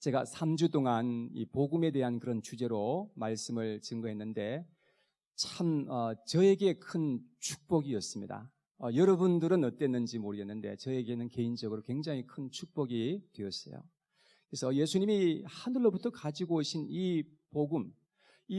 제가 3주 동안 이 복음에 대한 그런 주제로 말씀을 증거했는데 참 저에게 큰 축복이었습니다. 여러분들은 어땠는지 모르겠는데 저에게는 개인적으로 굉장히 큰 축복이 되었어요. 그래서 예수님이 하늘로부터 가지고 오신 이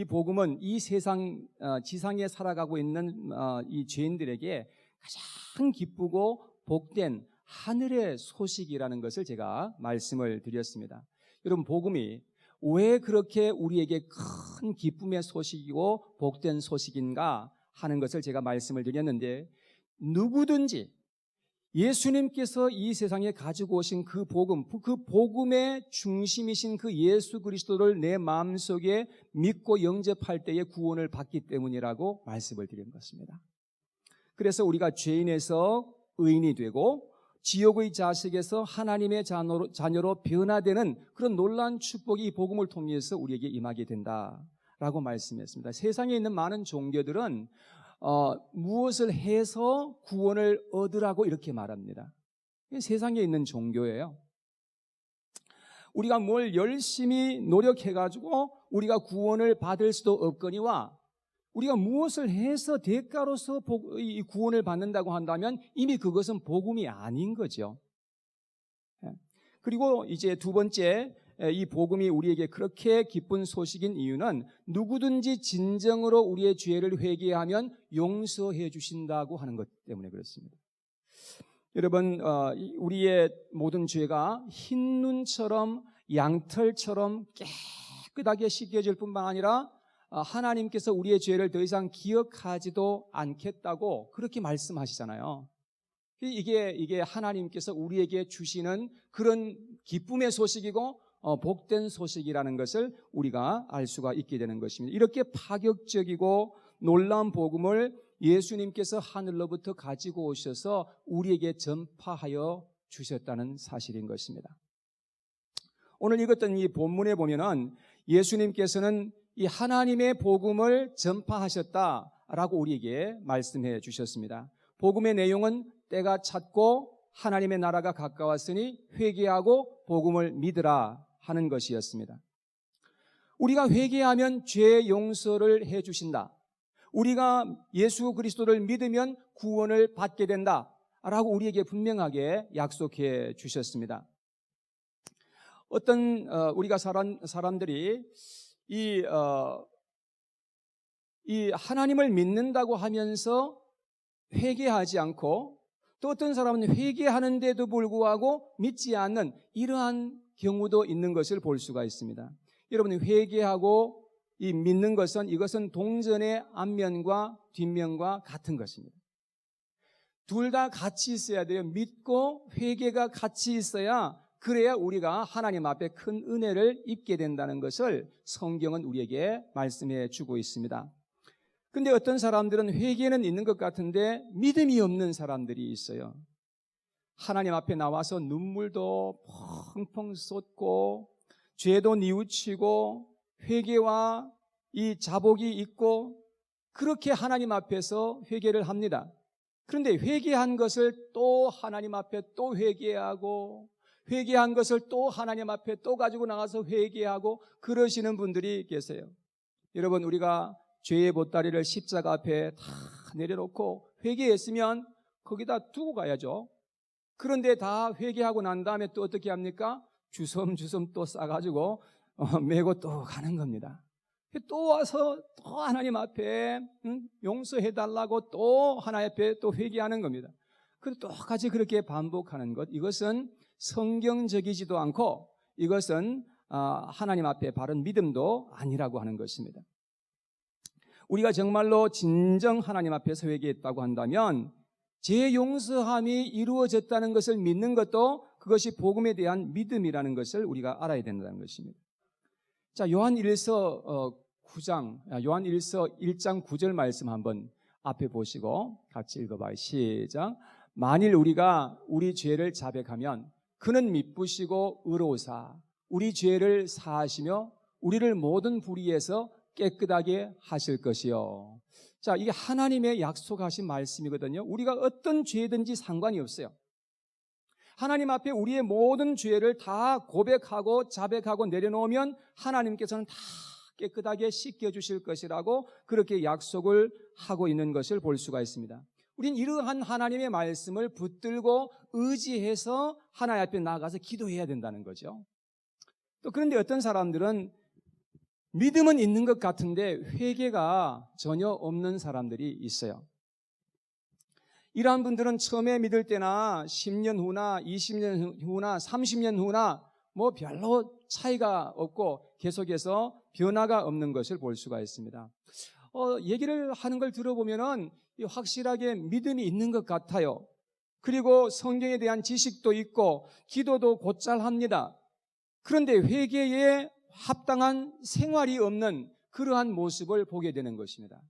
복음은 이 세상 지상에 살아가고 있는 이 죄인들에게 가장 기쁘고 복된 하늘의 소식이라는 것을 제가 말씀을 드렸습니다. 여러분, 복음이 왜 그렇게 우리에게 큰 기쁨의 소식이고 복된 소식인가 하는 것을 제가 말씀을 드렸는데, 누구든지 예수님께서 이 세상에 가지고 오신 그 복음의 중심이신 그 예수 그리스도를 내 마음속에 믿고 영접할 때에 구원을 받기 때문이라고 말씀을 드린 것입니다. 그래서 우리가 죄인에서 의인이 되고 지옥의 자식에서 하나님의 자녀로 변화되는 그런 놀라운 축복이 이 복음을 통해서 우리에게 임하게 된다라고 말씀했습니다. 세상에 있는 많은 종교들은 무엇을 해서 구원을 얻으라고 이렇게 말합니다. 이게 세상에 있는 종교예요. 우리가 뭘 열심히 노력해가지고 우리가 구원을 받을 수도 없거니와 우리가 무엇을 해서 대가로서 이 구원을 받는다고 한다면 이미 그것은 복음이 아닌 거죠. 그리고 이제 두 번째, 이 복음이 우리에게 그렇게 기쁜 소식인 이유는 누구든지 진정으로 우리의 죄를 회개하면 용서해 주신다고 하는 것 때문에 그렇습니다. 여러분, 우리의 모든 죄가 흰 눈처럼 양털처럼 깨끗하게 씻겨질 뿐만 아니라 하나님께서 우리의 죄를 더 이상 기억하지도 않겠다고 그렇게 말씀하시잖아요. 이게 하나님께서 우리에게 주시는 그런 기쁨의 소식이고 복된 소식이라는 것을 우리가 알 수가 있게 되는 것입니다. 이렇게 파격적이고 놀라운 복음을 예수님께서 하늘로부터 가지고 오셔서 우리에게 전파하여 주셨다는 사실인 것입니다. 오늘 읽었던 이 본문에 보면은 예수님께서는 이 하나님의 복음을 전파하셨다라고 우리에게 말씀해 주셨습니다. 복음의 내용은 때가 찼고 하나님의 나라가 가까웠으니 회개하고 복음을 믿으라 하는 것이었습니다. 우리가 회개하면 죄 용서를 해 주신다. 우리가 예수 그리스도를 믿으면 구원을 받게 된다라고 우리에게 분명하게 약속해 주셨습니다. 어떤 우리가 사람들이 이 하나님을 믿는다고 하면서 회개하지 않고 또 어떤 사람은 회개하는데도 불구하고 믿지 않는 이러한 경우도 있는 것을 볼 수가 있습니다. 여러분, 회개하고 이 믿는 것은 이것은 동전의 앞면과 뒷면과 같은 것입니다. 둘 다 같이 있어야 돼요. 믿고 회개가 같이 있어야 그래야 우리가 하나님 앞에 큰 은혜를 입게 된다는 것을 성경은 우리에게 말씀해 주고 있습니다. 근데 어떤 사람들은 회개는 있는 것 같은데 믿음이 없는 사람들이 있어요. 하나님 앞에 나와서 눈물도 펑펑 쏟고 죄도 뉘우치고 회개와 이 자복이 있고 그렇게 하나님 앞에서 회개를 합니다. 그런데 회개한 것을 또 하나님 앞에 또 회개하고 회개한 것을 또 하나님 앞에 또 가지고 나가서 회개하고 그러시는 분들이 계세요. 여러분, 우리가 죄의 보따리를 십자가 앞에 다 내려놓고 회개했으면 거기다 두고 가야죠. 그런데 다 회개하고 난 다음에 또 어떻게 합니까? 주섬주섬 또 싸가지고 메고 또 가는 겁니다. 또 와서 또 하나님 앞에 용서해달라고 또 하나님 앞에 또 회개하는 겁니다. 그리고 똑같이 그렇게 반복하는 것, 이것은 성경적이지도 않고 이것은 하나님 앞에 바른 믿음도 아니라고 하는 것입니다. 우리가 정말로 진정 하나님 앞에서 회개했다고 한다면 죄 용서함이 이루어졌다는 것을 믿는 것도 그것이 복음에 대한 믿음이라는 것을 우리가 알아야 된다는 것입니다. 자, 요한일서 1장 9절 말씀 한번 앞에 보시고 같이 읽어봐요. 시작. 만일 우리가 우리 죄를 자백하면 그는 미쁘시고 의로우사 우리 죄를 사하시며 우리를 모든 불의에서 깨끗하게 하실 것이요. 자, 이게 하나님의 약속하신 말씀이거든요. 우리가 어떤 죄든지 상관이 없어요. 하나님 앞에 우리의 모든 죄를 다 고백하고 자백하고 내려놓으면 하나님께서는 다 깨끗하게 씻겨주실 것이라고 그렇게 약속을 하고 있는 것을 볼 수가 있습니다. 우린 이러한 하나님의 말씀을 붙들고 의지해서 하나님 앞에 나가서 기도해야 된다는 거죠. 또 그런데 어떤 사람들은 믿음은 있는 것 같은데 회개가 전혀 없는 사람들이 있어요. 이러한 분들은 처음에 믿을 때나 10년 후나 20년 후나 30년 후나 뭐 별로 차이가 없고 계속해서 변화가 없는 것을 볼 수가 있습니다. 얘기를 하는 걸 들어보면은 확실하게 믿음이 있는 것 같아요. 그리고 성경에 대한 지식도 있고 기도도 곧잘 합니다. 그런데 회개에 합당한 생활이 없는 그러한 모습을 보게 되는 것입니다.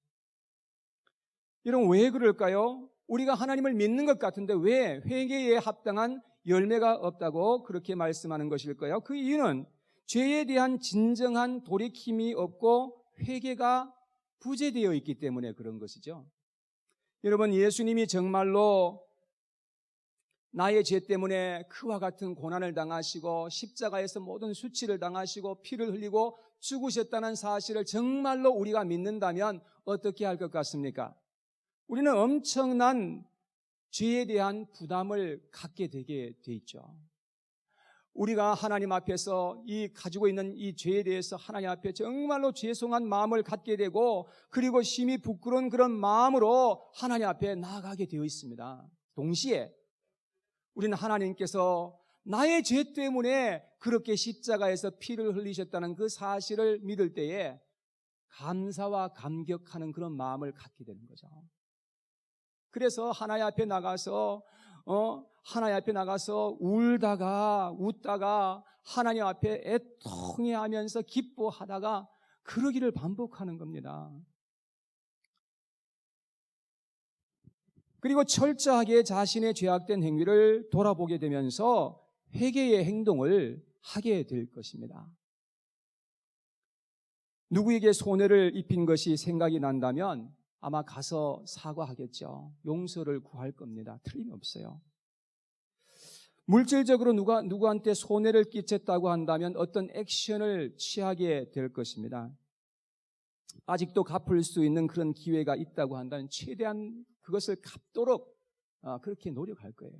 여러분, 왜 그럴까요? 우리가 하나님을 믿는 것 같은데 왜 회개에 합당한 열매가 없다고 그렇게 말씀하는 것일까요? 그 이유는 죄에 대한 진정한 돌이킴이 없고 회개가 부재되어 있기 때문에 그런 것이죠. 여러분, 예수님이 정말로 나의 죄 때문에 그와 같은 고난을 당하시고 십자가에서 모든 수치를 당하시고 피를 흘리고 죽으셨다는 사실을 정말로 우리가 믿는다면 어떻게 할 것 같습니까? 우리는 엄청난 죄에 대한 부담을 갖게 되게 돼 있죠. 우리가 하나님 앞에서 가지고 있는 이 죄에 대해서 하나님 앞에 정말로 죄송한 마음을 갖게 되고 그리고 심히 부끄러운 그런 마음으로 하나님 앞에 나아가게 되어 있습니다. 동시에 우리는 하나님께서 나의 죄 때문에 그렇게 십자가에서 피를 흘리셨다는 그 사실을 믿을 때에 감사와 감격하는 그런 마음을 갖게 되는 거죠. 그래서 하나님 앞에 나가서 울다가 웃다가 하나님 앞에 애통해하면서 기뻐하다가 그러기를 반복하는 겁니다. 그리고 철저하게 자신의 죄악된 행위를 돌아보게 되면서 회개의 행동을 하게 될 것입니다. 누구에게 손해를 입힌 것이 생각이 난다면 아마 가서 사과하겠죠. 용서를 구할 겁니다. 틀림없어요. 물질적으로 누구한테 손해를 끼쳤다고 한다면 어떤 액션을 취하게 될 것입니다. 아직도 갚을 수 있는 그런 기회가 있다고 한다면 최대한 그것을 갚도록 그렇게 노력할 거예요.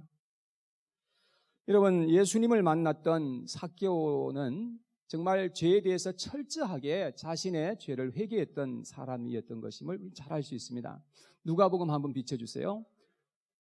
여러분, 예수님을 만났던 삭개오는 정말 죄에 대해서 철저하게 자신의 죄를 회개했던 사람이었던 것임을 잘 알 수 있습니다. 누가복음 한번 비춰주세요.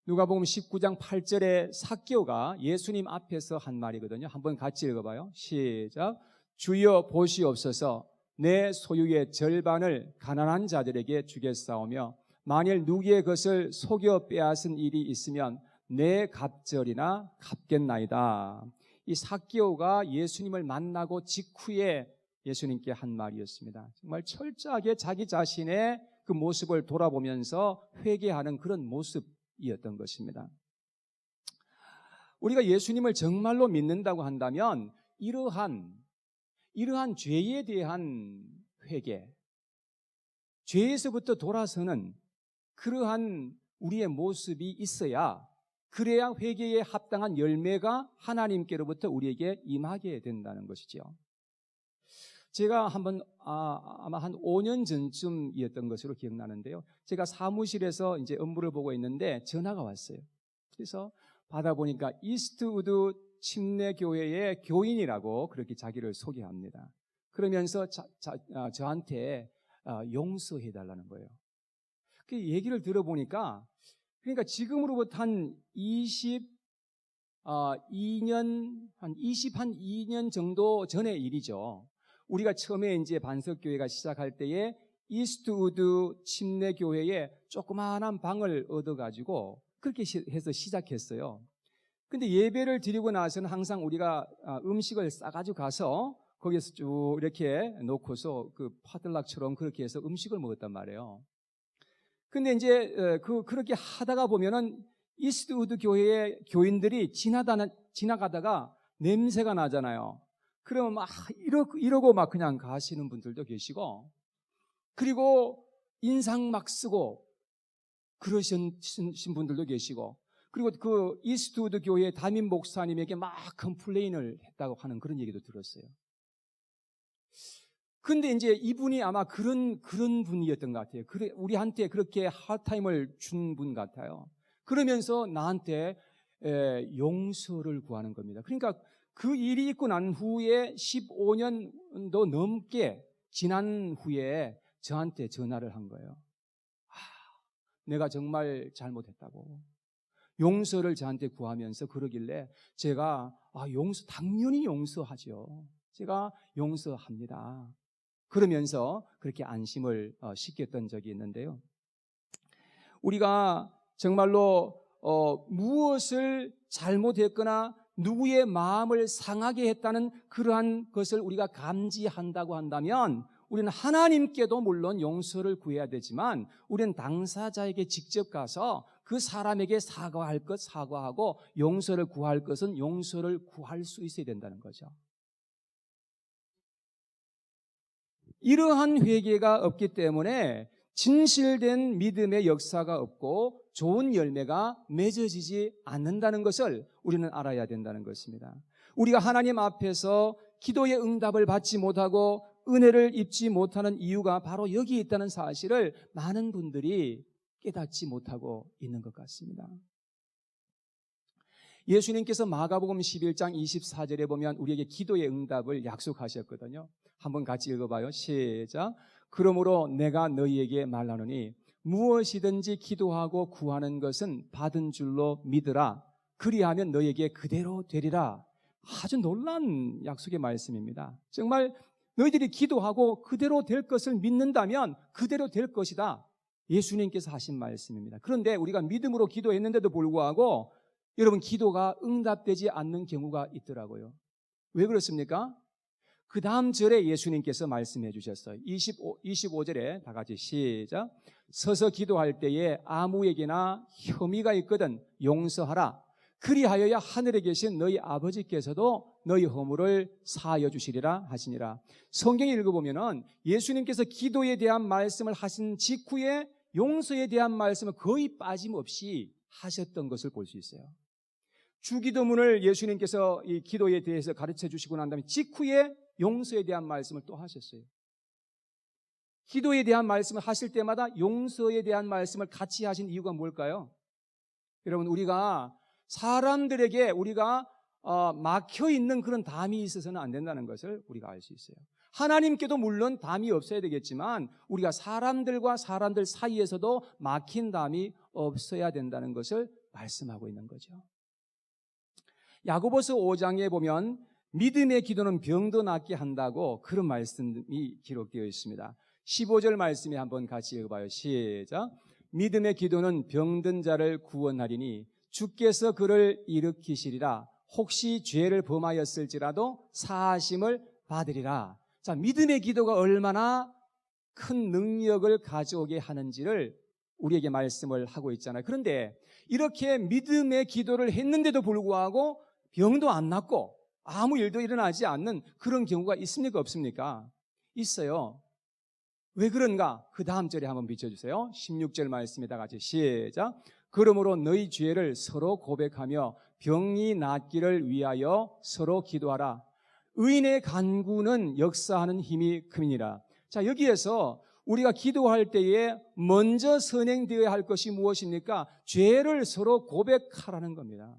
누가복음 19장 8절에 삭개오가 예수님 앞에서 한 말이거든요. 한번 같이 읽어봐요. 시작. 주여 보시옵소서, 내 소유의 절반을 가난한 자들에게 주겠사오며 만일 누구의 것을 속여 빼앗은 일이 있으면 내 갑절이나 갚겠나이다. 이 삭개오가 예수님을 만나고 직후에 예수님께 한 말이었습니다. 정말 철저하게 자기 자신의 그 모습을 돌아보면서 회개하는 그런 모습이었던 것입니다. 우리가 예수님을 정말로 믿는다고 한다면 이러한 죄에 대한 회개, 죄에서부터 돌아서는 그러한 우리의 모습이 있어야, 그래야 회개에 합당한 열매가 하나님께로부터 우리에게 임하게 된다는 것이죠. 제가 아마 한 5년 전쯤이었던 것으로 기억나는데요. 제가 사무실에서 이제 업무를 보고 있는데 전화가 왔어요. 그래서 받아보니까 이스트우드 침례교회의 교인이라고 그렇게 자기를 소개합니다. 그러면서 저한테 용서해달라는 거예요. 그 얘기를 들어보니까, 그러니까 지금으로부터 한 22년 정도 전의 일이죠. 우리가 처음에 이제 반석교회가 시작할 때에 이스트우드 침례교회에 조그마한 방을 얻어가지고 그렇게 해서 시작했어요. 근데 예배를 드리고 나서는 항상 우리가 음식을 싸가지고 가서 거기에서 쭉 이렇게 놓고서 그 파들락처럼 그렇게 해서 음식을 먹었단 말이에요. 근데 이제 그렇게 하다가 보면은 이스트우드 교회의 교인들이 지나가다가 냄새가 나잖아요. 그러면 막 이러고 막 그냥 가시는 분들도 계시고, 그리고 인상 막 쓰고 그러신 분들도 계시고, 그리고 그 이스트우드 교회 담임 목사님에게 막 컴플레인을 했다고 하는 그런 얘기도 들었어요. 근데 이제 이분이 아마 그런 분이었던 것 같아요. 그래, 우리한테 그렇게 하드타임을 준 분 같아요. 그러면서 나한테 용서를 구하는 겁니다. 그러니까 그 일이 있고 난 후에 15년도 넘게 지난 후에 저한테 전화를 한 거예요. 내가 정말 잘못했다고. 용서를 저한테 구하면서 그러길래 제가 당연히 용서하죠. 제가 용서합니다. 그러면서 그렇게 안심을 시켰던 적이 있는데요. 우리가 정말로 무엇을 잘못했거나 누구의 마음을 상하게 했다는 그러한 것을 우리가 감지한다고 한다면 우리는 하나님께도 물론 용서를 구해야 되지만 우리는 당사자에게 직접 가서 그 사람에게 사과할 것 사과하고 용서를 구할 것은 용서를 구할 수 있어야 된다는 거죠. 이러한 회개가 없기 때문에 진실된 믿음의 역사가 없고 좋은 열매가 맺어지지 않는다는 것을 우리는 알아야 된다는 것입니다. 우리가 하나님 앞에서 기도의 응답을 받지 못하고 은혜를 입지 못하는 이유가 바로 여기 있다는 사실을 많은 분들이 깨닫지 못하고 있는 것 같습니다. 예수님께서 마가복음 11장 24절에 보면 우리에게 기도의 응답을 약속하셨거든요. 한번 같이 읽어봐요. 시작. 그러므로 내가 너희에게 말하노니 무엇이든지 기도하고 구하는 것은 받은 줄로 믿으라. 그리하면 너희에게 그대로 되리라. 아주 놀라운 약속의 말씀입니다. 정말 너희들이 기도하고 그대로 될 것을 믿는다면 그대로 될 것이다. 예수님께서 하신 말씀입니다. 그런데 우리가 믿음으로 기도했는데도 불구하고 여러분 기도가 응답되지 않는 경우가 있더라고요. 왜 그렇습니까? 그 다음 절에 예수님께서 말씀해 주셨어요. 25절에 다 같이 시작. 서서 기도할 때에 아무에게나 혐의가 있거든 용서하라. 그리하여야 하늘에 계신 너희 아버지께서도 너희 허물을 사하여 주시리라 하시니라. 성경에 읽어보면은 예수님께서 기도에 대한 말씀을 하신 직후에 용서에 대한 말씀을 거의 빠짐없이 하셨던 것을 볼 수 있어요. 주기도문을 예수님께서 이 기도에 대해서 가르쳐 주시고 난 다음에 직후에 용서에 대한 말씀을 또 하셨어요. 기도에 대한 말씀을 하실 때마다 용서에 대한 말씀을 같이 하신 이유가 뭘까요? 여러분, 우리가 사람들에게 우리가 막혀 있는 그런 담이 있어서는 안 된다는 것을 우리가 알 수 있어요. 하나님께도 물론 담이 없어야 되겠지만 우리가 사람들과 사람들 사이에서도 막힌 담이 없어야 된다는 것을 말씀하고 있는 거죠. 야고보서 5장에 보면 믿음의 기도는 병도 낫게 한다고 그런 말씀이 기록되어 있습니다. 15절 말씀에 한번 같이 읽어봐요. 시작. 믿음의 기도는 병든 자를 구원하리니 주께서 그를 일으키시리라. 혹시 죄를 범하였을지라도 사하심을 받으리라. 자, 믿음의 기도가 얼마나 큰 능력을 가져오게 하는지를 우리에게 말씀을 하고 있잖아요. 그런데 이렇게 믿음의 기도를 했는데도 불구하고 병도 안 낫고 아무 일도 일어나지 않는 그런 경우가 있습니까? 없습니까? 있어요. 왜 그런가? 그 다음 절에 한번 비춰주세요. 16절 말씀에 다 같이 시작. 그러므로 너희 죄를 서로 고백하며 병이 낫기를 위하여 서로 기도하라. 의인의 간구는 역사하는 힘이 큼이니라. 자, 여기에서 우리가 기도할 때에 먼저 선행되어야 할 것이 무엇입니까? 죄를 서로 고백하라는 겁니다.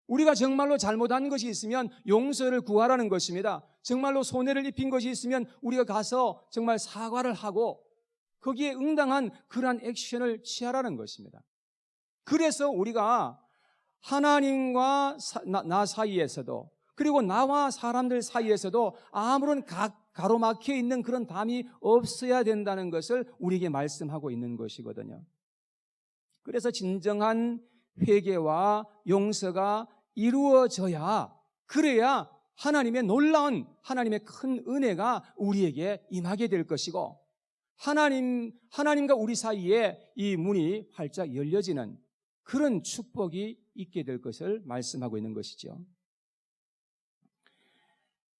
우리가 정말로 잘못한 것이 있으면 용서를 구하라는 것입니다. 정말로 손해를 입힌 것이 있으면 우리가 가서 정말 사과를 하고 거기에 응당한 그러한 액션을 취하라는 것입니다. 그래서 우리가 하나님과 나 사이에서도 그리고 나와 사람들 사이에서도 아무런 가로막혀 있는 그런 담이 없어야 된다는 것을 우리에게 말씀하고 있는 것이거든요. 그래서 진정한 회개와 용서가 이루어져야 그래야 하나님의 놀라운 하나님의 큰 은혜가 우리에게 임하게 될 것이고 하나님과 우리 사이에 이 문이 활짝 열려지는 그런 축복이 있게 될 것을 말씀하고 있는 것이죠.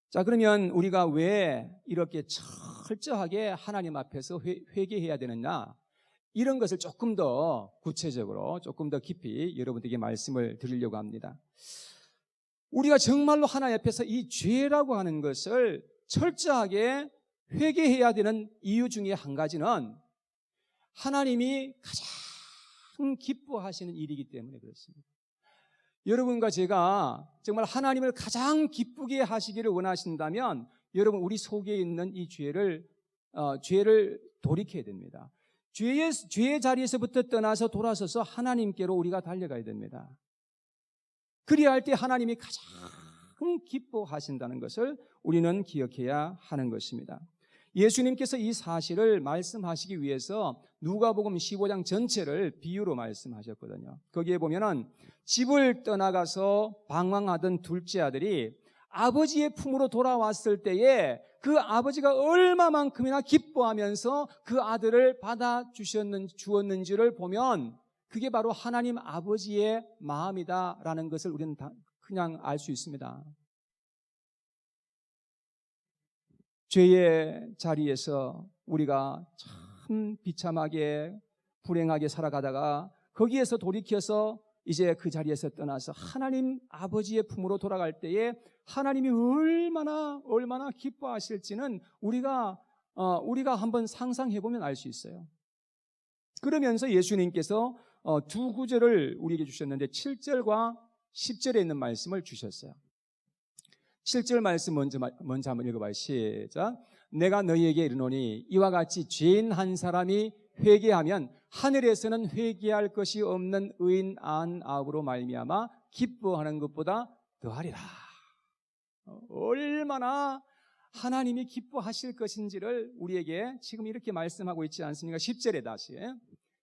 자, 그러면 우리가 왜 이렇게 철저하게 하나님 앞에서 회개해야 되느냐? 이런 것을 조금 더 구체적으로 조금 더 깊이 여러분들에게 말씀을 드리려고 합니다. 우리가 정말로 하나님 앞에서 이 죄라고 하는 것을 철저하게 회개해야 되는 이유 중에 한 가지는 하나님이 가장 기뻐하시는 일이기 때문에 그렇습니다. 여러분과 제가 정말 하나님을 가장 기쁘게 하시기를 원하신다면 여러분 우리 속에 있는 이 죄를 돌이켜야 됩니다. 죄의 자리에서부터 떠나서 돌아서서 하나님께로 우리가 달려가야 됩니다. 그리야 할 때 하나님이 가장 기뻐하신다는 것을 우리는 기억해야 하는 것입니다. 예수님께서 이 사실을 말씀하시기 위해서 누가복음 15장 전체를 비유로 말씀하셨거든요. 거기에 보면은 집을 떠나가서 방황하던 둘째 아들이 아버지의 품으로 돌아왔을 때에 그 아버지가 얼마만큼이나 기뻐하면서 그 아들을 주었는지를 보면 그게 바로 하나님 아버지의 마음이다라는 것을 우리는 그냥 알 수 있습니다. 죄의 자리에서 우리가 참 비참하게 불행하게 살아가다가 거기에서 돌이켜서 이제 그 자리에서 떠나서 하나님 아버지의 품으로 돌아갈 때에 하나님이 얼마나 기뻐하실지는 우리가 한번 상상해 보면 알 수 있어요. 그러면서 예수님께서 두 구절을 우리에게 주셨는데 7절과 10절에 있는 말씀을 주셨어요. 7절 말씀 먼저 한번 읽어봐요. 시작. 내가 너희에게 이르노니 이와 같이 죄인 한 사람이 회개하면 하늘에서는 회개할 것이 없는 의인 99으로 말미암아 기뻐하는 것보다 더하리라. 얼마나 하나님이 기뻐하실 것인지를 우리에게 지금 이렇게 말씀하고 있지 않습니까? 10절에 다시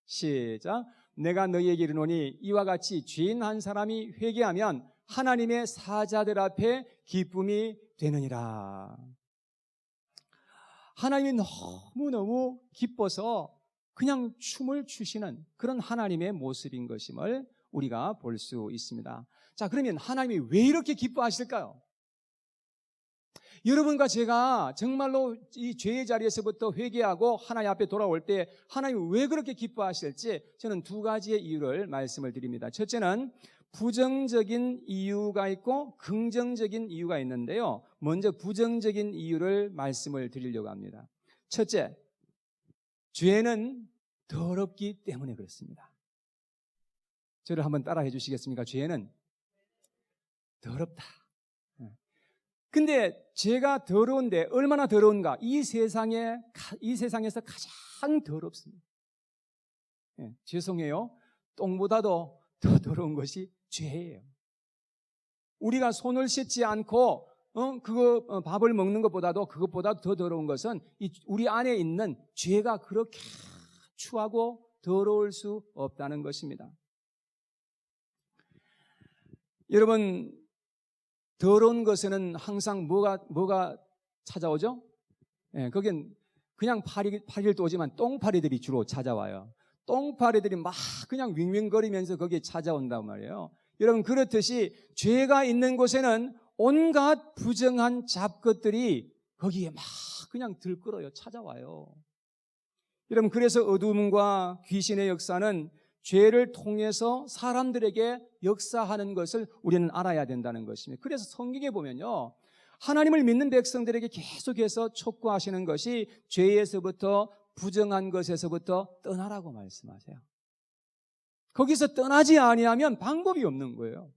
시작. 내가 너희에게 이르노니 이와 같이 죄인 한 사람이 회개하면 하나님의 사자들 앞에 기쁨이 되느니라. 하나님이 너무너무 기뻐서 그냥 춤을 추시는 그런 하나님의 모습인 것임을 우리가 볼 수 있습니다. 자, 그러면 하나님이 왜 이렇게 기뻐하실까요? 여러분과 제가 정말로 이 죄의 자리에서부터 회개하고 하나님 앞에 돌아올 때 하나님이 왜 그렇게 기뻐하실지 저는 두 가지의 이유를 말씀을 드립니다. 첫째는 부정적인 이유가 있고 긍정적인 이유가 있는데요. 먼저 부정적인 이유를 말씀을 드리려고 합니다. 첫째, 죄는 더럽기 때문에 그렇습니다. 저를 한번 따라해 주시겠습니까? 죄는 더럽다. 근데 죄가 더러운데 얼마나 더러운가? 이 세상에서 가장 더럽습니다. 죄송해요. 똥보다도 더 더러운 것이 죄예요. 우리가 손을 씻지 않고 밥을 먹는 것보다도 그것보다 더 더러운 것은 우리 안에 있는 죄가 그렇게 추하고 더러울 수 없다는 것입니다. 여러분, 더러운 것에는 항상 뭐가 찾아오죠? 거긴 그냥 파리들도 오지만 똥파리들이 주로 찾아와요. 똥파리들이 막 그냥 윙윙거리면서 거기에 찾아온단 말이에요. 여러분, 그렇듯이 죄가 있는 곳에는 온갖 부정한 잡것들이 거기에 막 그냥 들끓어요. 찾아와요. 여러분, 그래서 어둠과 귀신의 역사는 죄를 통해서 사람들에게 역사하는 것을 우리는 알아야 된다는 것입니다. 그래서 성경에 보면요, 하나님을 믿는 백성들에게 계속해서 촉구하시는 것이 죄에서부터 부정한 것에서부터 떠나라고 말씀하세요. 거기서 떠나지 아니하면 방법이 없는 거예요.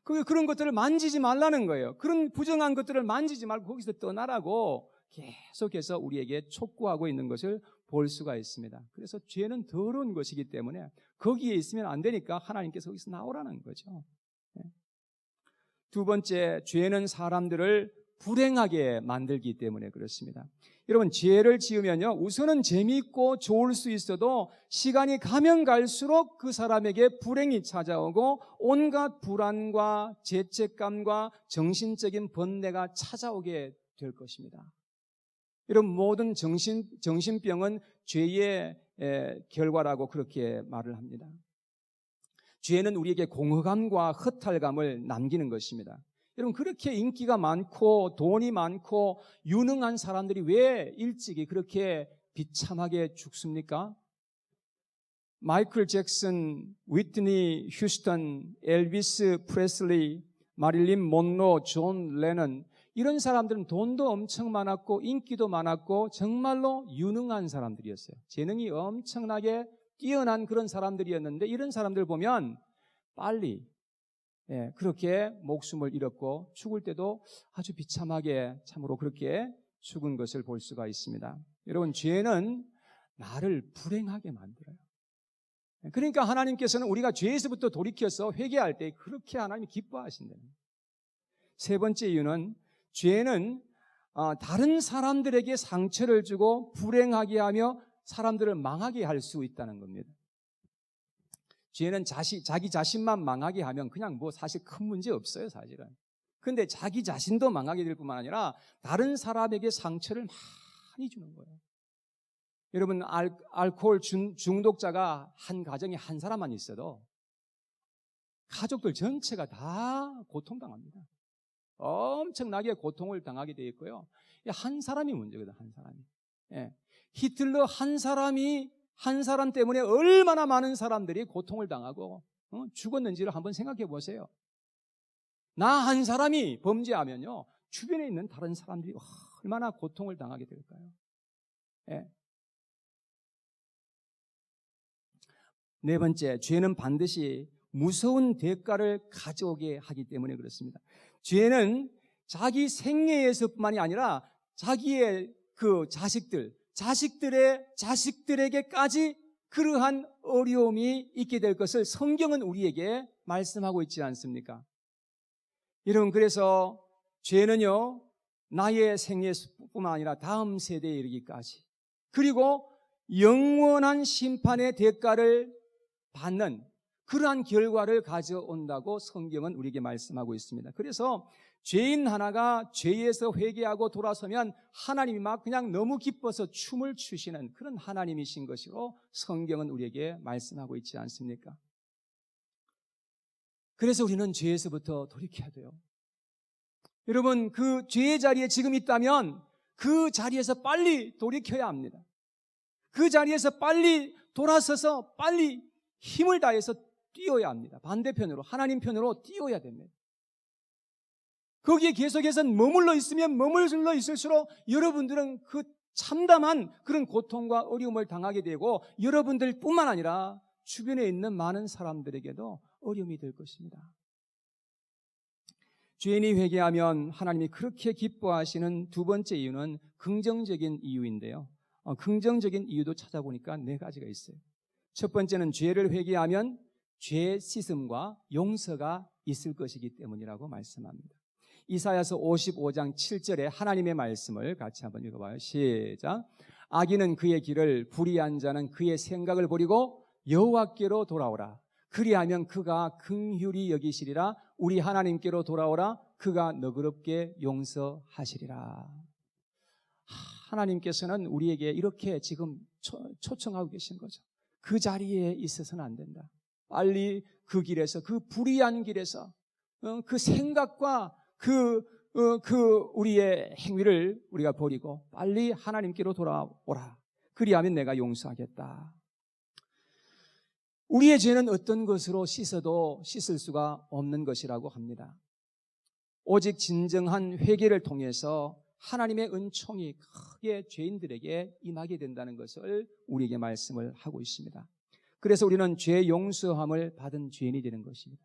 그런 것들을 만지지 말라는 거예요. 그런 부정한 것들을 만지지 말고 거기서 떠나라고 계속해서 우리에게 촉구하고 있는 것을 볼 수가 있습니다. 그래서 죄는 더러운 것이기 때문에 거기에 있으면 안 되니까 하나님께서 거기서 나오라는 거죠. 두 번째, 죄는 사람들을 불행하게 만들기 때문에 그렇습니다. 여러분, 죄를 지으면요, 우선은 재미있고 좋을 수 있어도 시간이 가면 갈수록 그 사람에게 불행이 찾아오고 온갖 불안과 죄책감과 정신적인 번뇌가 찾아오게 될 것입니다. 여러분, 모든 정신병은 죄의 결과라고 그렇게 말을 합니다. 죄는 우리에게 공허감과 허탈감을 남기는 것입니다. 여러분, 그렇게 인기가 많고 돈이 많고 유능한 사람들이 왜 일찍이 그렇게 비참하게 죽습니까? 마이클 잭슨, 위트니 휴스턴, 엘비스 프레슬리, 마릴린 monroe, 존 레넌, 이런 사람들은 돈도 엄청 많았고 인기도 많았고 정말로 유능한 사람들이었어요. 재능이 엄청나게 뛰어난 그런 사람들이었는데 이런 사람들 보면 빨리 그렇게 목숨을 잃었고 죽을 때도 아주 비참하게 참으로 그렇게 죽은 것을 볼 수가 있습니다. 여러분, 죄는 나를 불행하게 만들어요. 그러니까 하나님께서는 우리가 죄에서부터 돌이켜서 회개할 때 그렇게 하나님이 기뻐하신대요. 세 번째 이유는 죄는 다른 사람들에게 상처를 주고 불행하게 하며 사람들을 망하게 할 수 있다는 겁니다. 죄는 자기 자신만 망하게 하면 그냥 뭐 사실 큰 문제 없어요, 사실은. 근데 자기 자신도 망하게 될 뿐만 아니라 다른 사람에게 상처를 많이 주는 거예요. 여러분, 알코올 중독자가 한 가정에 한 사람만 있어도 가족들 전체가 다 고통당합니다. 엄청나게 고통을 당하게 되어 있고요. 한 사람이 문제거든, 한 사람이. 히틀러 한 사람 때문에 얼마나 많은 사람들이 고통을 당하고 죽었는지를 한번 생각해 보세요. 나 한 사람이 범죄하면요, 주변에 있는 다른 사람들이 얼마나 고통을 당하게 될까요? 네 번째, 죄는 반드시 무서운 대가를 가져오게 하기 때문에 그렇습니다. 죄는 자기 생애에서뿐만이 아니라 자기의 그 자식들에게까지 그러한 어려움이 있게 될 것을 성경은 우리에게 말씀하고 있지 않습니까? 여러분, 그래서 죄는요, 나의 생애뿐만 아니라 다음 세대에 이르기까지, 그리고 영원한 심판의 대가를 받는 그러한 결과를 가져온다고 성경은 우리에게 말씀하고 있습니다. 그래서 죄인 하나가 죄에서 회개하고 돌아서면 하나님이 막 그냥 너무 기뻐서 춤을 추시는 그런 하나님이신 것으로 성경은 우리에게 말씀하고 있지 않습니까? 그래서 우리는 죄에서부터 돌이켜야 돼요. 여러분, 그 죄의 자리에 지금 있다면 그 자리에서 빨리 돌이켜야 합니다. 그 자리에서 빨리 돌아서서 빨리 힘을 다해서 뛰어야 합니다. 반대편으로, 하나님 편으로 뛰어야 됩니다. 거기에 계속해서 머물러 있을수록 여러분들은 그 참담한 그런 고통과 어려움을 당하게 되고 여러분들뿐만 아니라 주변에 있는 많은 사람들에게도 어려움이 될 것입니다. 죄인이 회개하면 하나님이 그렇게 기뻐하시는 두 번째 이유는 긍정적인 이유인데요. 긍정적인 이유도 찾아보니까 네 가지가 있어요. 첫 번째는 죄를 회개하면 죄 씻음과 용서가 있을 것이기 때문이라고 말씀합니다. 이사야서 55장 7절에 하나님의 말씀을 같이 한번 읽어봐요. 시작. 악인은 그의 길을, 불의한 자는 그의 생각을 버리고 여호와께로 돌아오라. 그리하면 그가 긍휼히 여기시리라. 우리 하나님께로 돌아오라. 그가 너그럽게 용서하시리라. 하나님께서는 우리에게 이렇게 지금 초청하고 계신 거죠. 그 자리에 있어서는 안 된다. 빨리 그 길에서, 그 불의한 길에서 그 생각과 우리의 행위를 우리가 버리고 빨리 하나님께로 돌아오라. 그리하면 내가 용서하겠다. 우리의 죄는 어떤 것으로 씻어도 씻을 수가 없는 것이라고 합니다. 오직 진정한 회개를 통해서 하나님의 은총이 크게 죄인들에게 임하게 된다는 것을 우리에게 말씀을 하고 있습니다. 그래서 우리는 죄 용서함을 받은 죄인이 되는 것입니다.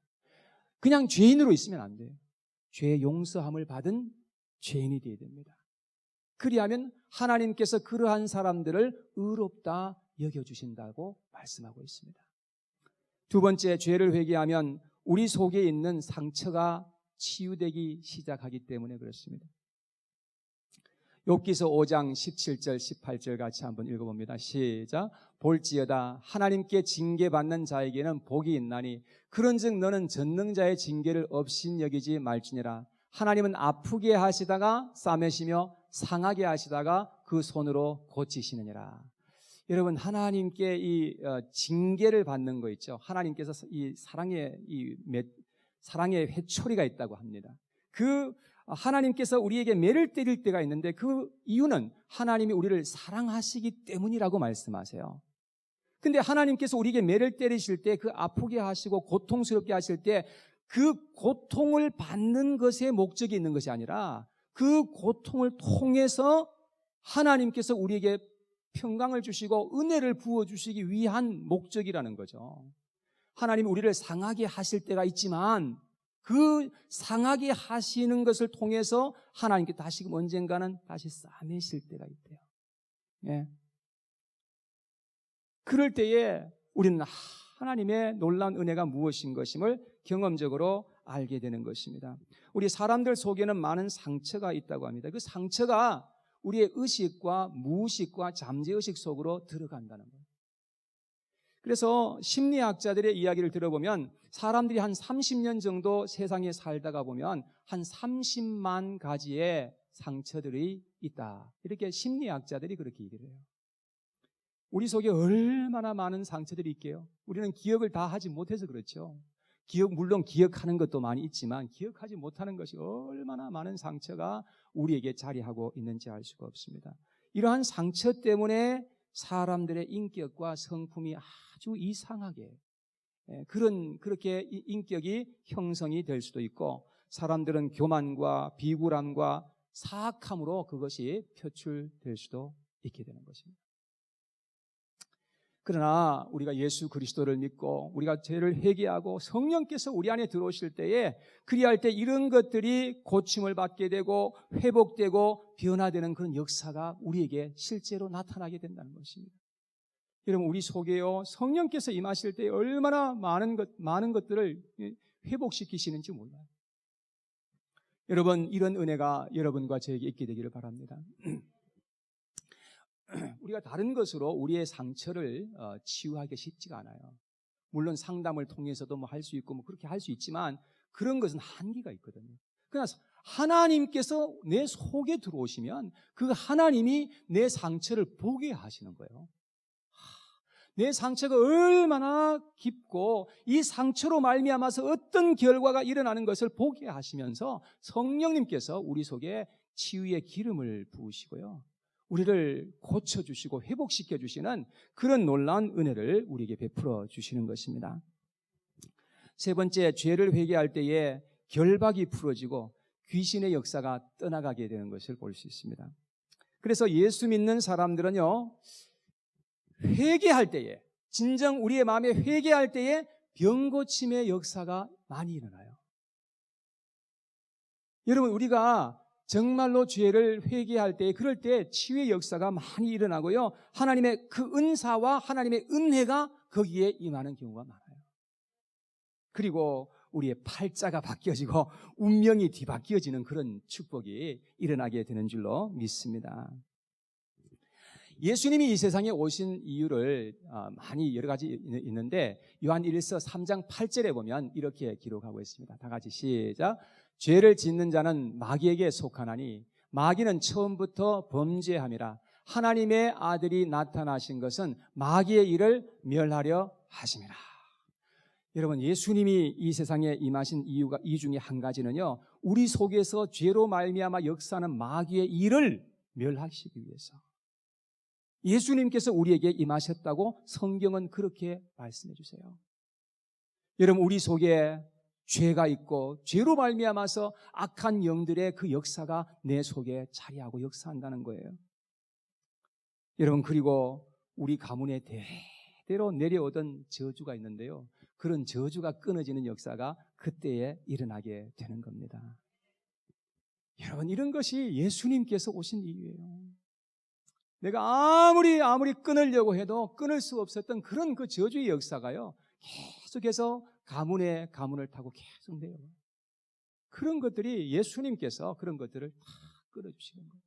그냥 죄인으로 있으면 안 돼요. 죄 용서함을 받은 죄인이 되어야 됩니다. 그리하면 하나님께서 그러한 사람들을 의롭다 여겨주신다고 말씀하고 있습니다. 두 번째, 죄를 회개하면 우리 속에 있는 상처가 치유되기 시작하기 때문에 그렇습니다. 욥기서 5장 17절 18절 같이 한번 읽어봅니다. 시작. 볼지어다 하나님께 징계받는 자에게는 복이 있나니 그런즉 너는 전능자의 징계를 업신여기지 말지니라. 하나님은 아프게 하시다가 싸매시며 상하게 하시다가 그 손으로 고치시느니라. 여러분, 하나님께 이 징계를 받는 거 있죠. 하나님께서 이 사랑의 회초리가 있다고 합니다. 그 하나님께서 우리에게 매를 때릴 때가 있는데 그 이유는 하나님이 우리를 사랑하시기 때문이라고 말씀하세요. 근데 하나님께서 우리에게 매를 때리실 때 그 아프게 하시고 고통스럽게 하실 때 그 고통을 받는 것에 목적이 있는 것이 아니라 그 고통을 통해서 하나님께서 우리에게 평강을 주시고 은혜를 부어주시기 위한 목적이라는 거죠. 하나님이 우리를 상하게 하실 때가 있지만 그 상하게 하시는 것을 통해서 하나님께 다시금 언젠가는 다시 싸매실 때가 있대요. 예. 그럴 때에 우리는 하나님의 놀라운 은혜가 무엇인 것임을 경험적으로 알게 되는 것입니다. 우리 사람들 속에는 많은 상처가 있다고 합니다. 그 상처가 우리의 의식과 무의식과 잠재의식 속으로 들어간다는 거예요. 그래서 심리학자들의 이야기를 들어보면 사람들이 한 30년 정도 세상에 살다가 보면 한 30만 가지의 상처들이 있다. 이렇게 심리학자들이 그렇게 얘기를 해요. 우리 속에 얼마나 많은 상처들이 있게요. 우리는 기억을 다 하지 못해서 그렇죠. 물론 기억하는 것도 많이 있지만 기억하지 못하는 것이 얼마나 많은 상처가 우리에게 자리하고 있는지 알 수가 없습니다. 이러한 상처 때문에 사람들의 인격과 성품이 아주 이상하게 그렇게 인격이 형성이 될 수도 있고 사람들은 교만과 비굴함과 사악함으로 그것이 표출될 수도 있게 되는 것입니다. 그러나 우리가 예수 그리스도를 믿고 우리가 죄를 회개하고 성령께서 우리 안에 들어오실 때에 그리할 때 이런 것들이 고침을 받게 되고 회복되고 변화되는 그런 역사가 우리에게 실제로 나타나게 된다는 것입니다. 여러분 우리 속에요 성령께서 임하실 때 얼마나 많은 것들을 회복시키시는지 몰라요. 여러분 이런 은혜가 여러분과 저에게 있게 되기를 바랍니다. 우리가 다른 것으로 우리의 상처를 치유하기 쉽지가 않아요. 물론 상담을 통해서도 할 수 있고 그렇게 할 수 있지만 그런 것은 한계가 있거든요. 그러나 하나님께서 내 속에 들어오시면 그 하나님이 내 상처를 보게 하시는 거예요. 내 상처가 얼마나 깊고 이 상처로 말미암아서 어떤 결과가 일어나는 것을 보게 하시면서 성령님께서 우리 속에 치유의 기름을 부으시고요. 우리를 고쳐주시고 회복시켜주시는 그런 놀라운 은혜를 우리에게 베풀어 주시는 것입니다. 세 번째, 죄를 회개할 때에 결박이 풀어지고 귀신의 역사가 떠나가게 되는 것을 볼 수 있습니다. 그래서 예수 믿는 사람들은요, 회개할 때에, 진정 우리의 마음에 회개할 때에 병고침의 역사가 많이 일어나요. 여러분, 우리가 정말로 죄를 회개할 때, 그럴 때 치유의 역사가 많이 일어나고요. 하나님의 그 은사와 하나님의 은혜가 거기에 임하는 경우가 많아요. 그리고 우리의 팔자가 바뀌어지고 운명이 뒤바뀌어지는 그런 축복이 일어나게 되는 줄로 믿습니다. 예수님이 이 세상에 오신 이유를 많이 여러 가지 있는데 요한 1서 3장 8절에 보면 이렇게 기록하고 있습니다. 다 같이 시작. 죄를 짓는 자는 마귀에게 속하나니 마귀는 처음부터 범죄함이라. 하나님의 아들이 나타나신 것은 마귀의 일을 멸하려 하심이라. 여러분, 예수님이 이 세상에 임하신 이유가 이 중에 한 가지는요, 우리 속에서 죄로 말미암아 역사하는 마귀의 일을 멸하시기 위해서 예수님께서 우리에게 임하셨다고 성경은 그렇게 말씀해 주세요. 여러분, 우리 속에 죄가 있고 죄로 말미암아서 악한 영들의 그 역사가 내 속에 자리하고 역사한다는 거예요. 여러분, 그리고 우리 가문에 대대로 내려오던 저주가 있는데요, 그런 저주가 끊어지는 역사가 그때에 일어나게 되는 겁니다. 여러분, 이런 것이 예수님께서 오신 이유예요. 내가 아무리 끊으려고 해도 끊을 수 없었던 그런 그 저주의 역사가요, 계속해서 가문을 타고 계속 내려와요. 그런 것들이 예수님께서 그런 것들을 다 끊어주시는 거예요.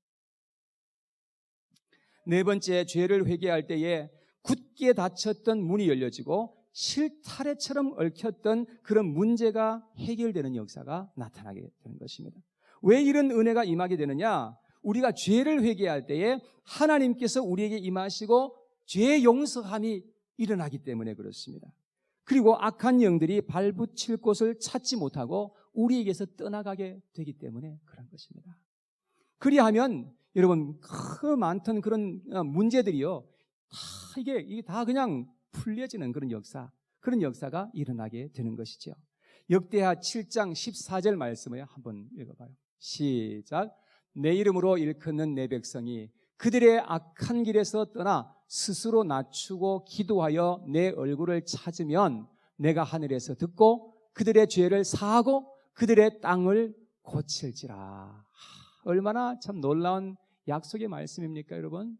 네 번째, 죄를 회개할 때에 굳게 닫혔던 문이 열려지고 실타래처럼 얽혔던 그런 문제가 해결되는 역사가 나타나게 되는 것입니다. 왜 이런 은혜가 임하게 되느냐? 우리가 죄를 회개할 때에 하나님께서 우리에게 임하시고 죄 용서함이 일어나기 때문에 그렇습니다. 그리고 악한 영들이 발붙일 곳을 찾지 못하고 우리에게서 떠나가게 되기 때문에 그런 것입니다. 그리하면 여러분, 그 많던 그런 문제들이요, 이게 다 그냥 풀려지는 그런 역사가 일어나게 되는 것이죠. 역대하 7장 14절 말씀을 한번 읽어봐요. 시작. 내 이름으로 일컫는 내 백성이 그들의 악한 길에서 떠나 스스로 낮추고 기도하여 내 얼굴을 찾으면 내가 하늘에서 듣고 그들의 죄를 사하고 그들의 땅을 고칠지라. 얼마나 참 놀라운 약속의 말씀입니까, 여러분?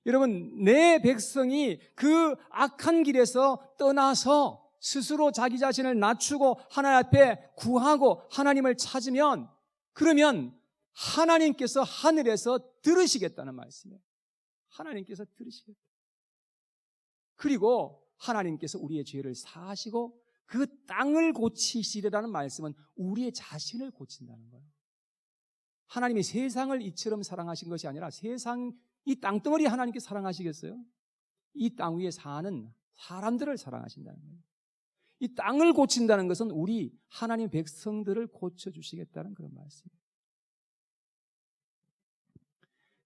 여러분, 내 백성이 그 악한 길에서 떠나서 스스로 자기 자신을 낮추고 하나님 앞에 구하고 하나님을 찾으면, 그러면 하나님께서 하늘에서 들으시겠다는 말씀이에요. 하나님께서 들으시겠다. 그리고 하나님께서 우리의 죄를 사하시고 그 땅을 고치시리라는 말씀은 우리의 자신을 고친다는 거예요. 하나님이 세상을 이처럼 사랑하신 것이 아니라 이 땅덩어리 하나님께 사랑하시겠어요? 이 땅 위에 사는 사람들을 사랑하신다는 거예요. 이 땅을 고친다는 것은 우리 하나님 백성들을 고쳐주시겠다는 그런 말씀이에요.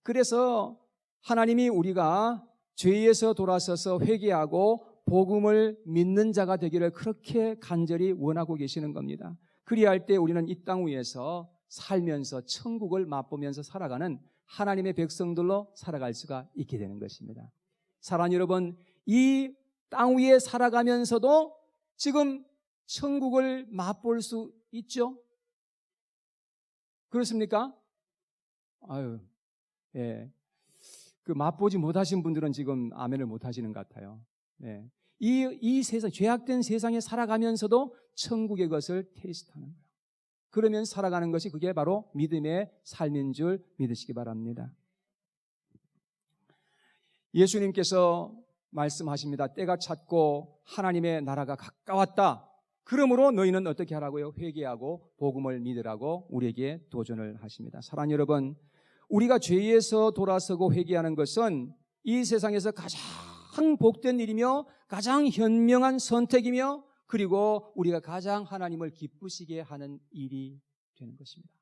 그래서 하나님이 우리가 죄에서 돌아서서 회개하고 복음을 믿는 자가 되기를 그렇게 간절히 원하고 계시는 겁니다. 그리할 때 우리는 이 땅 위에서 살면서 천국을 맛보면서 살아가는 하나님의 백성들로 살아갈 수가 있게 되는 것입니다. 사랑하는 여러분, 이 땅 위에 살아가면서도 지금 천국을 맛볼 수 있죠? 그렇습니까? 예. 그 맛보지 못하신 분들은 지금 아멘을 못 하시는 것 같아요. 예. 이 세상, 죄악된 세상에 살아가면서도 천국의 것을 테스트하는 거예요. 그러면 살아가는 것이 그게 바로 믿음의 삶인 줄 믿으시기 바랍니다. 예수님께서 말씀하십니다. 때가 찼고 하나님의 나라가 가까웠다. 그러므로 너희는 어떻게 하라고요? 회개하고 복음을 믿으라고 우리에게 도전을 하십니다. 사랑하는 여러분, 우리가 죄에서 돌아서고 회개하는 것은 이 세상에서 가장 복된 일이며 가장 현명한 선택이며 그리고 우리가 가장 하나님을 기쁘시게 하는 일이 되는 것입니다.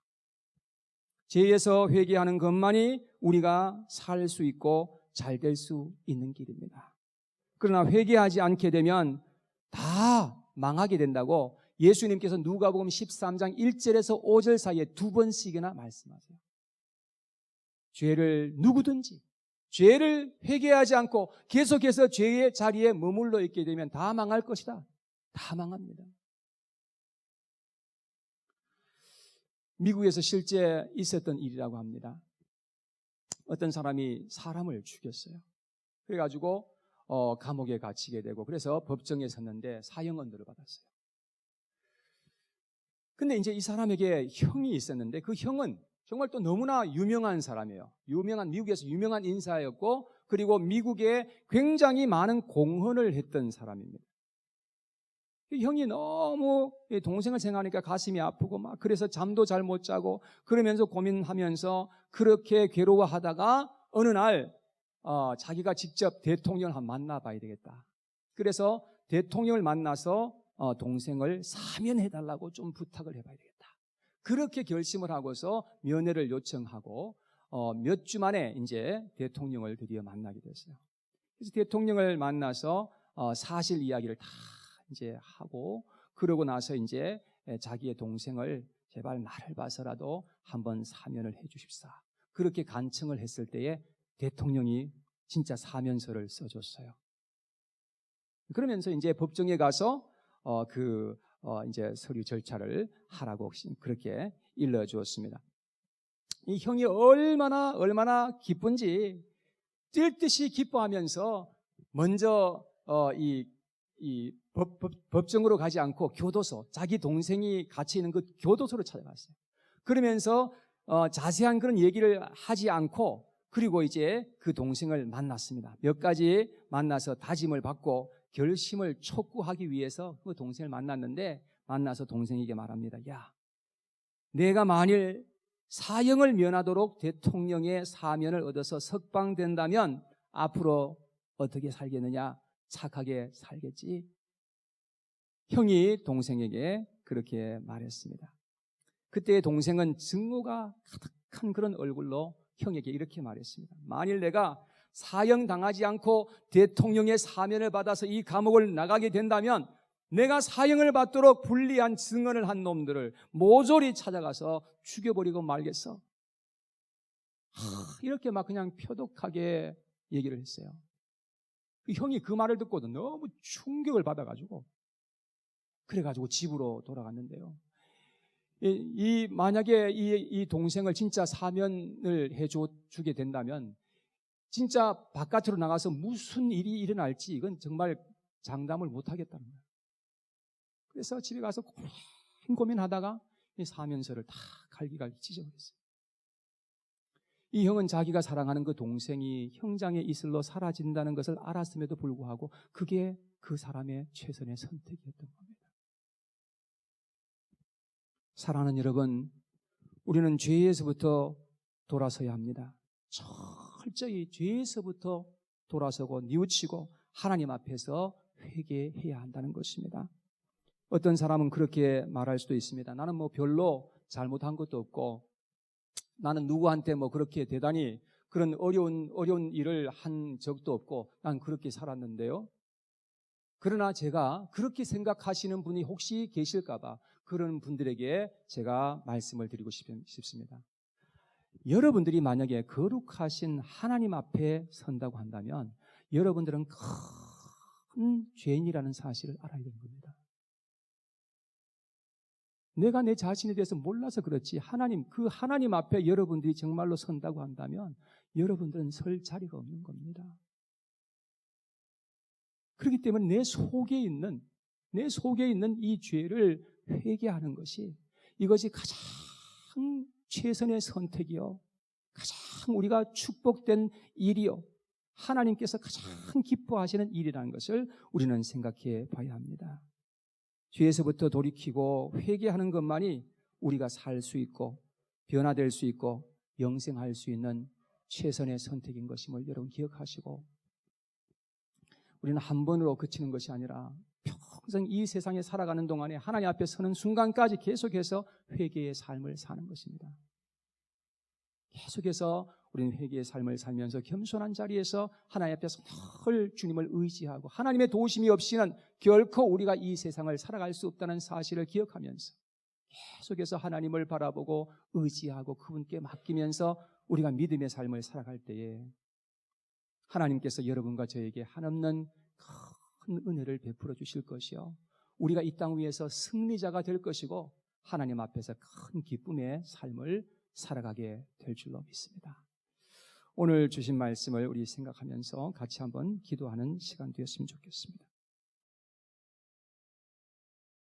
죄에서 회개하는 것만이 우리가 살 수 있고 잘 될 수 있는 길입니다. 그러나 회개하지 않게 되면 다 망하게 된다고 예수님께서 누가복음 13장 1절에서 5절 사이에 2번씩이나 말씀하세요. 죄를 누구든지 죄를 회개하지 않고 계속해서 죄의 자리에 머물러 있게 되면 다 망할 것이다. 다 망합니다. 미국에서 실제 있었던 일이라고 합니다. 어떤 사람이 사람을 죽였어요. 그래가지고 감옥에 갇히게 되고 그래서 법정에 섰는데 사형언도를 받았어요. 근데 이제 이 사람에게 형이 있었는데 그 형은 정말 또 너무나 유명한 사람이에요. 미국에서 유명한 인사였고 그리고 미국에 굉장히 많은 공헌을 했던 사람입니다. 형이 너무 동생을 생각하니까 가슴이 아프고 막 그래서 잠도 잘 못 자고 그러면서 고민하면서 그렇게 괴로워하다가 어느 날 자기가 직접 대통령을 한번 만나봐야 되겠다. 그래서 대통령을 만나서 동생을 사면해달라고 좀 부탁을 해봐야 되겠다. 그렇게 결심을 하고서 면회를 요청하고 몇 주 만에 이제 대통령을 드디어 만나게 됐어요. 그래서 대통령을 만나서 사실 이야기를 다 이제 하고 그러고 나서 이제 자기의 동생을 제발 나를 봐서라도 한번 사면을 해 주십사. 그렇게 간청을 했을 때에 대통령이 진짜 사면서를 써줬어요. 그러면서 이제 법정에 가서 이제 서류 절차를 하라고 그렇게 일러주었습니다. 이 형이 얼마나 기쁜지 뛸 듯이 기뻐하면서 먼저 법정으로 가지 않고 교도소, 자기 동생이 갇혀 있는 그 교도소를 찾아갔어요. 그러면서 자세한 그런 얘기를 하지 않고 그리고 이제 그 동생을 만났습니다. 몇 가지 만나서 다짐을 받고 결심을 촉구하기 위해서 그 동생을 만나서 동생에게 말합니다. 야, 내가 만일 사형을 면하도록 대통령의 사면을 얻어서 석방된다면 앞으로 어떻게 살겠느냐? 착하게 살겠지? 형이 동생에게 그렇게 말했습니다. 그때 동생은 증오가 가득한 그런 얼굴로 형에게 이렇게 말했습니다. 만일 내가 사형당하지 않고 대통령의 사면을 받아서 이 감옥을 나가게 된다면 내가 사형을 받도록 불리한 증언을 한 놈들을 모조리 찾아가서 죽여버리고 말겠어. 이렇게 막 그냥 표독하게 얘기를 했어요. 그 형이 그 말을 듣고도 너무 충격을 받아가지고 그래가지고 집으로 돌아갔는데요. 만약에 이 동생을 진짜 사면을 해주게 된다면 진짜 바깥으로 나가서 무슨 일이 일어날지 이건 정말 장담을 못하겠다는 거예요. 그래서 집에 가서 고민하다가 이 사면서를 다 갈기갈기 찢어버렸어요. 이 형은 자기가 사랑하는 그 동생이 형장의 이슬로 사라진다는 것을 알았음에도 불구하고 그게 그 사람의 최선의 선택이었던 겁니다. 사랑하는 여러분, 우리는 죄에서부터 돌아서야 합니다. 철저히 죄에서부터 돌아서고 뉘우치고 하나님 앞에서 회개해야 한다는 것입니다. 어떤 사람은 그렇게 말할 수도 있습니다. 나는 뭐 별로 잘못한 것도 없고 나는 누구한테 뭐 그렇게 대단히 그런 어려운 일을 한 적도 없고 난 그렇게 살았는데요. 그러나 제가 그렇게 생각하시는 분이 혹시 계실까 봐 그런 분들에게 제가 말씀을 드리고 싶습니다. 여러분들이 만약에 거룩하신 하나님 앞에 선다고 한다면 여러분들은 큰 죄인이라는 사실을 알아야 되는 겁니다. 내가 내 자신에 대해서 몰라서 그렇지 그 하나님 앞에 여러분들이 정말로 선다고 한다면 여러분들은 설 자리가 없는 겁니다. 그렇기 때문에 내 속에 있는 이 죄를 회개하는 이것이 가장 최선의 선택이요, 가장 우리가 축복된 일이요, 하나님께서 가장 기뻐하시는 일이라는 것을 우리는 생각해 봐야 합니다. 죄에서부터 돌이키고 회개하는 것만이 우리가 살 수 있고 변화될 수 있고 영생할 수 있는 최선의 선택인 것임을 여러분 기억하시고, 우리는 한 번으로 그치는 것이 아니라 평생 이 세상에 살아가는 동안에 하나님 앞에 서는 순간까지 계속해서 회개의 삶을 사는 것입니다. 계속해서 우리는 회개의 삶을 살면서 겸손한 자리에서 하나님 앞에서 늘 주님을 의지하고 하나님의 도우심이 없이는 결코 우리가 이 세상을 살아갈 수 없다는 사실을 기억하면서 계속해서 하나님을 바라보고 의지하고 그분께 맡기면서 우리가 믿음의 삶을 살아갈 때에 하나님께서 여러분과 저에게 한없는 큰 은혜를 베풀어 주실 것이요, 우리가 이 땅 위에서 승리자가 될 것이고 하나님 앞에서 큰 기쁨의 삶을 살아가게 될 줄로 믿습니다. 오늘 주신 말씀을 우리 생각하면서 같이 한번 기도하는 시간 되었으면 좋겠습니다.